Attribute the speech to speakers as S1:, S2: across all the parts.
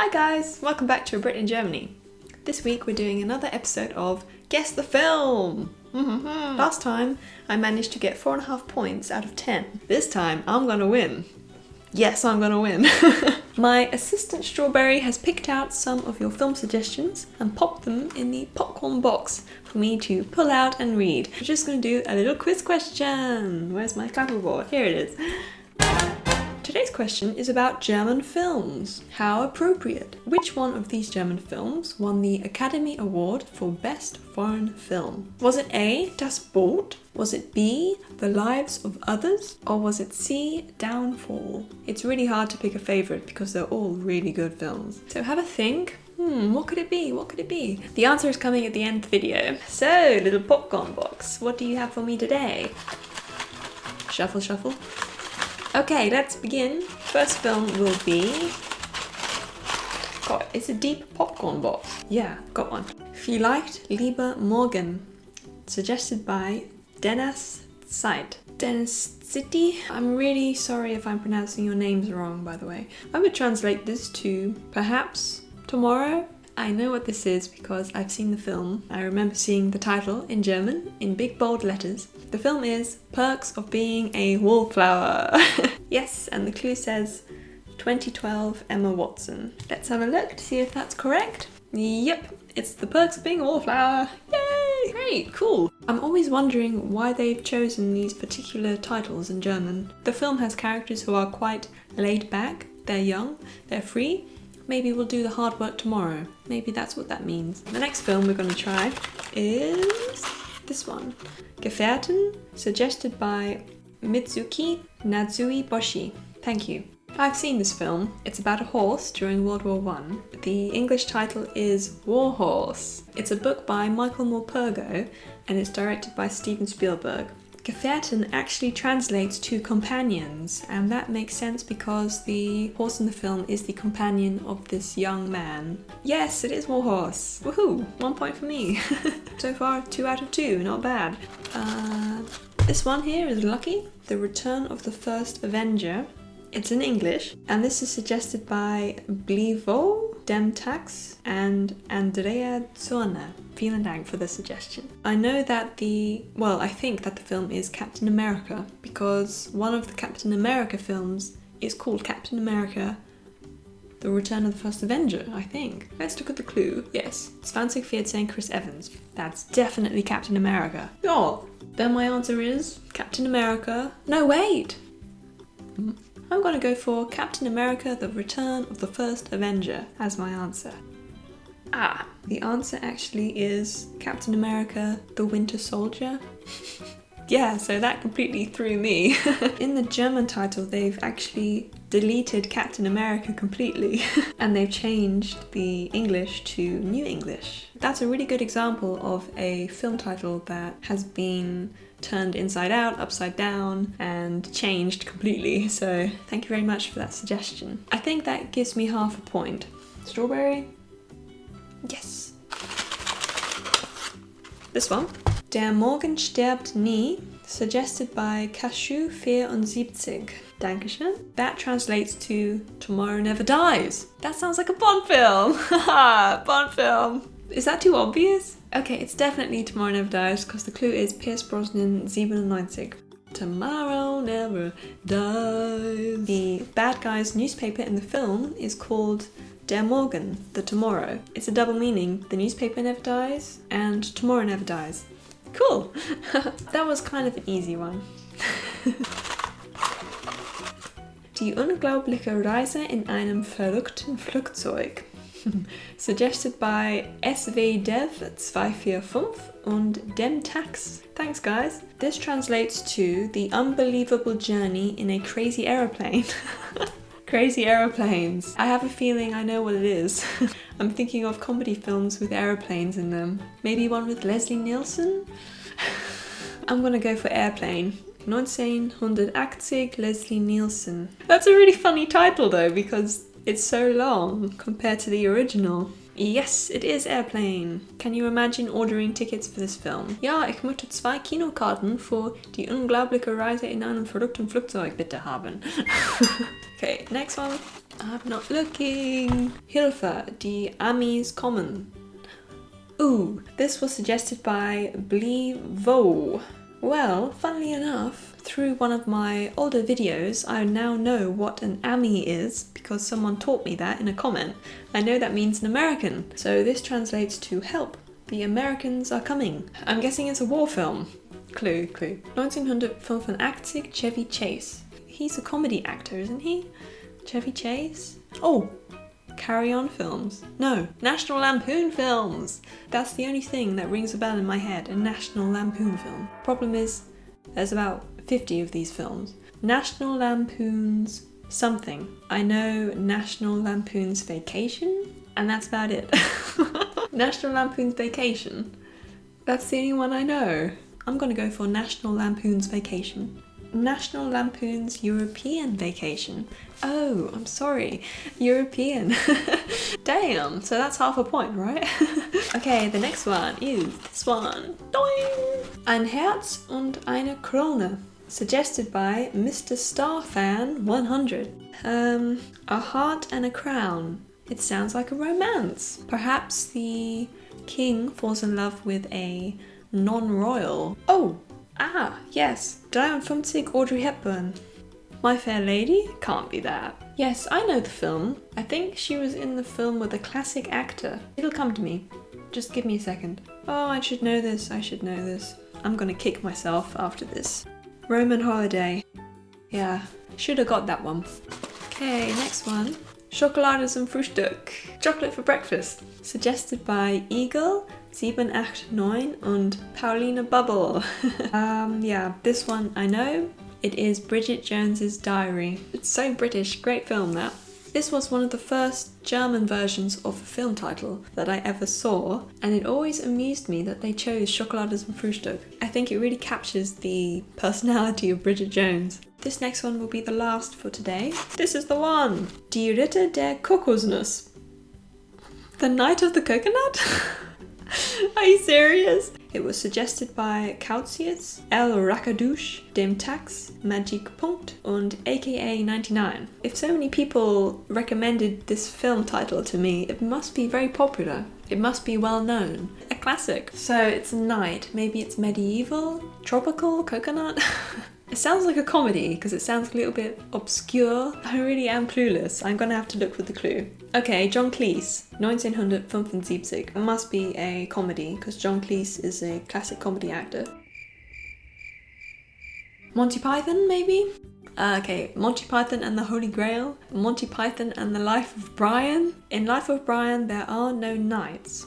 S1: Hi guys, welcome back to Brighten, Germany. This week we're doing another episode of Guess the Film! Last time I managed to get 4.5 points out of 10. This time I'm gonna win. Yes, I'm gonna win. My assistant Strawberry has picked out some of your film suggestions and popped them in the popcorn box for me to pull out and read. We're just gonna do a little quiz question. Where's my clapperboard? Here it is. Today's question is about German films. How appropriate. Which one of these German films won the Academy Award for Best Foreign Film? Was it A, Das Boot? Was it B, The Lives of Others? Or was it C, Downfall? It's really hard to pick a favourite because they're all really good films. So have a think. What could it be? What could it be? The answer is coming at the end of the video. So, little popcorn box, what do you have for me today? Shuffle, shuffle. Okay, let's begin. First film will be... God, it's a deep popcorn box. Yeah, got one. Vielleicht lieber morgen. Suggested by Dennis Zeit. Dennis City. I'm really sorry if I'm pronouncing your names wrong, by the way. I would translate this to perhaps tomorrow. I know what this is because I've seen the film. I remember seeing the title in German in big bold letters. The film is Perks of Being a Wallflower. Yes, and the clue says 2012 Emma Watson. Let's have a look to see if that's correct. Yep, it's The Perks of Being a Wallflower. Yay! Great, cool. I'm always wondering why they've chosen these particular titles in German. The film has characters who are quite laid back, they're young, they're free. Maybe we'll do the hard work tomorrow. Maybe that's what that means. The next film we're going to try is this one. Gefährten, suggested by Mitsuki Natsui Boshi. Thank you. I've seen this film. It's about a horse during World War I. The English title is War Horse. It's a book by Michael Morpurgo and it's directed by Steven Spielberg. Gefährten actually translates to companions, and that makes sense because the horse in the film is the companion of this young man. Yes, it is Warhorse. Woohoo! 1 point for me. So far, 2 out of 2, not bad. This one here is lucky. The Return of the First Avenger. It's in English, and this is suggested by Blivo, Demtax, and Andrea Zorner. Vielen Dank for the suggestion. I know that I think that the film is Captain America, because one of the Captain America films is called Captain America, The Return of the First Avenger, I think. Let's look at the clue. Yes, 2014 Chris Evans. That's definitely Captain America. Oh, then my answer is Captain America. No, wait! I'm gonna go for Captain America, The Return of the First Avenger as my answer. The answer actually is Captain America, The Winter Soldier. Yeah, so that completely threw me. In the German title, they've actually deleted Captain America completely and they've changed the English to New English. That's a really good example of a film title that has been turned inside out, upside down, and changed completely. So thank you very much for that suggestion. I think that gives me half a point. Strawberry? Yes. This one. Der Morgen stirbt nie, suggested by Cashew 74. Dankeschön. That translates to Tomorrow Never Dies. That sounds like a Bond film. Haha, Bond film. Is that too obvious? Okay, it's definitely Tomorrow Never Dies because the clue is Pierce Brosnan 97. Tomorrow Never Dies. The bad guy's newspaper in the film is called Der Morgen, the tomorrow. It's a double meaning. The newspaper never dies and tomorrow never dies. Cool. That was kind of an easy one. Die unglaubliche Reise in einem verrückten Flugzeug. Suggested by SWDev245 und Demtax. Thanks guys. This translates to The Unbelievable Journey in a Crazy Aeroplane. Crazy aeroplanes. I have a feeling I know what it is. I'm thinking of comedy films with aeroplanes in them. Maybe one with Leslie Nielsen? I'm gonna go for Airplane. 1980 Leslie Nielsen. That's a really funny title though because it's so long compared to the original. Yes, it is Airplane. Can you imagine ordering tickets for this film? Ja, ich möchte 2 Kinokarten für Die unglaubliche Reise in einem verrückten Flugzeug bitte haben. Okay, next one. I'm not looking. Hilfe, die Amis kommen. Ooh, this was suggested by Blevo. Well, funnily enough, through one of my older videos, I now know what an AMI is because someone taught me that in a comment. I know that means an American, so this translates to help. The Americans are coming. I'm guessing it's a war film. Clue. 1985 Chevy Chase. He's a comedy actor, isn't he? Chevy Chase? Oh! Carry On films. No, National Lampoon films! That's the only thing that rings a bell in my head, a National Lampoon film. Problem is, there's about 50 of these films. National Lampoon's something. I know National Lampoon's Vacation, and that's about it. National Lampoon's Vacation. That's the only one I know. I'm gonna go for National Lampoon's Vacation. National Lampoon's European Vacation. Oh, I'm sorry. European. Damn, so that's half a point, right? Okay, the next one is this one. Doing! Ein Herz und eine Krone. Suggested by Mr. Starfan 100. A heart and a crown. It sounds like a romance. Perhaps the king falls in love with a non-royal. Oh! Ah, yes, 53 Audrey Hepburn. My Fair Lady? Can't be that. Yes, I know the film. I think she was in the film with a classic actor. It'll come to me. Just give me a second. Oh, I should know this. I'm gonna kick myself after this. Roman Holiday. Yeah, should have got that one. Okay, next one. Schokolade zum Frühstück. Chocolate for breakfast. Suggested by Eagle 789 und Paulina Bubble. Yeah, this one I know. It is Bridget Jones's Diary. It's so British, great film that. This was one of the first German versions of a film title that I ever saw, and it always amused me that they chose Schokolade zum Frühstück. I think it really captures the personality of Bridget Jones. This next one will be the last for today. This is the one! Die Ritter der Kokosnuss. The Night of the Coconut? Are you serious? It was suggested by Kautzius, El Rakadush, Dem Tax, Magic Punkt und aka 99. If so many people recommended this film title to me, it must be very popular. It must be well known. A classic. So it's a night. Maybe it's medieval, tropical, coconut? It sounds like a comedy because it sounds a little bit obscure. I really am clueless. I'm gonna have to look for the clue. Okay, John Cleese, 1975. It must be a comedy because John Cleese is a classic comedy actor. Monty Python, maybe? Okay, Monty Python and the Holy Grail. Monty Python and the Life of Brian. In Life of Brian, there are no knights.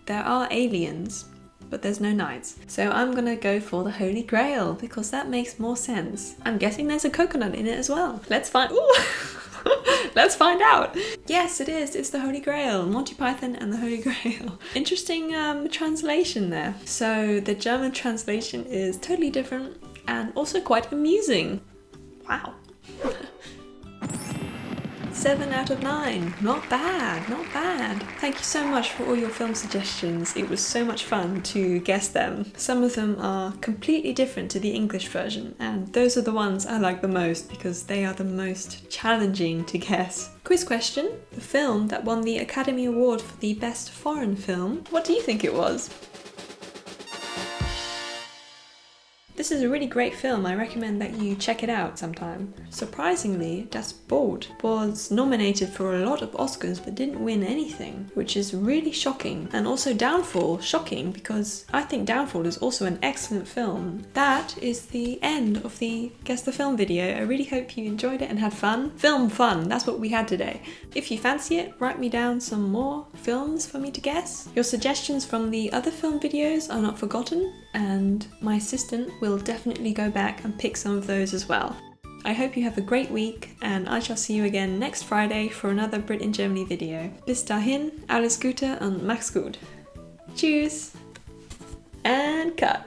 S1: There are aliens, but there's no knights. So I'm gonna go for the Holy Grail because that makes more sense. I'm guessing there's a coconut in it as well. Let's find Let's find out. Yes, it is. It's the Holy Grail. Monty Python and the Holy Grail. Interesting translation there. So the German translation is totally different and also quite amusing. Wow. 7 out of 9. Not bad, not bad. Thank you so much for all your film suggestions. It was so much fun to guess them. Some of them are completely different to the English version, and those are the ones I like the most because they are the most challenging to guess. Quiz question. The film that won the Academy Award for the Best Foreign Film, what do you think it was? This is a really great film. I recommend that you check it out sometime. Surprisingly, Das Boot was nominated for a lot of Oscars but didn't win anything, which is really shocking. And also Downfall, shocking because I think Downfall is also an excellent film. That is the end of the Guess the Film video. I really hope you enjoyed it and had fun. Film fun, that's what we had today. If you fancy it, write me down some more films for me to guess. Your suggestions from the other film videos are not forgotten, and my assistant will definitely go back and pick some of those as well. I hope you have a great week, and I shall see you again next Friday for another Brit in Germany video. Bis dahin, alles Gute und mach's gut. Tschüss! And cut!